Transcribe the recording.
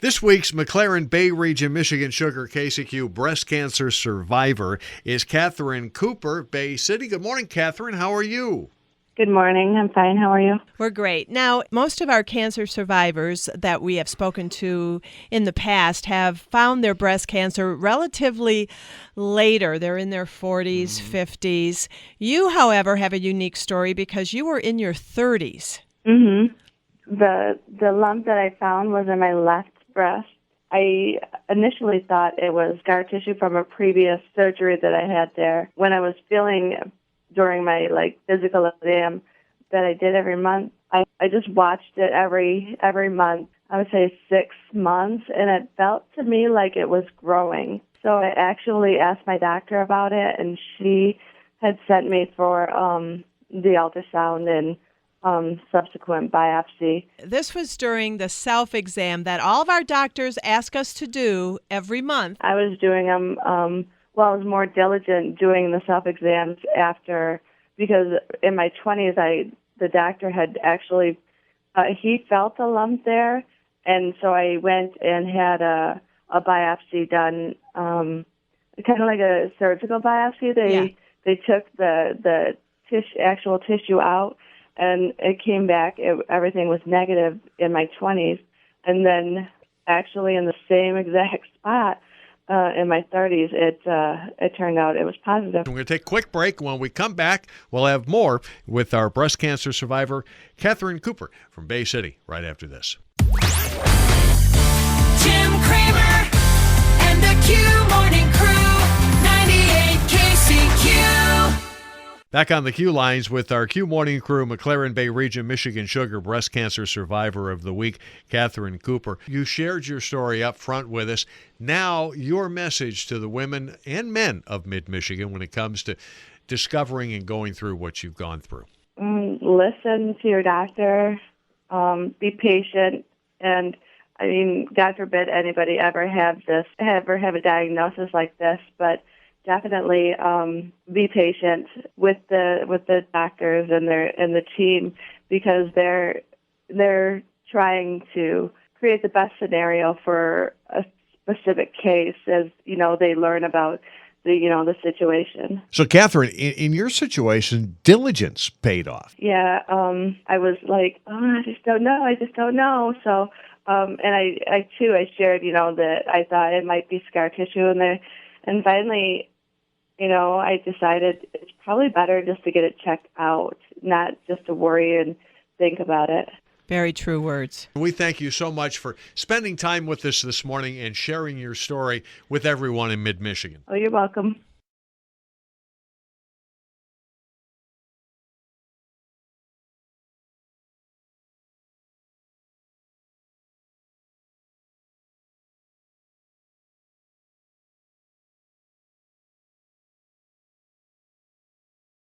This week's McLaren Bay Region, Michigan Sugar KCQ breast cancer survivor is Catherine Cooper, Bay City. Good morning, Catherine. How are you? Good morning. I'm fine. How are you? We're great. Now, most of our cancer survivors that we have spoken to in the past have found their breast cancer relatively later. They're in their 40s, 50s. You, however, have a unique story because you were in your 30s. Mm-hmm. The lump that I found was in my left breast. I initially thought it was scar tissue from a previous surgery that I had there. When I was feeling during my physical exam that I did every month, I just watched it every month. I would say 6 months, and it felt to me like it was growing. So I actually asked my doctor about it, and she had sent me for the ultrasound and subsequent biopsy. This was during the self-exam that all of our doctors ask us to do every month. I was doing them, I was more diligent doing the self-exams after, because in my 20s, the doctor had actually, he felt a lump there, and so I went and had a biopsy done, kind of like a surgical biopsy. They took the actual tissue out, and it came back, everything was negative in my 20s. And then actually in the same exact spot in my 30s, it turned out it was positive. We're going to take a quick break. When we come back, we'll have more with our breast cancer survivor, Catherine Cooper from Bay City, right after this. Jim Kramer and the Q Morning Crew, 98 KCQ. Back on the Q lines with our Q Morning Crew, McLaren Bay Region, Michigan Sugar breast cancer survivor of the week, Catherine Cooper. You shared your story up front with us. Now, your message to the women and men of mid-Michigan when it comes to discovering and going through what you've gone through. Listen to your doctor. Be patient. And, God forbid anybody ever have a diagnosis like this, but definitely be patient with the doctors and the team, because they're trying to create the best scenario for a specific case as they learn about the situation. So, Catherine, in your situation, diligence paid off. Yeah, I was like, I just don't know. So, and I shared that I thought it might be scar tissue in there, and finally, I decided it's probably better just to get it checked out, not just to worry and think about it. Very true words. We thank you so much for spending time with us this morning and sharing your story with everyone in mid-Michigan. Oh, you're welcome.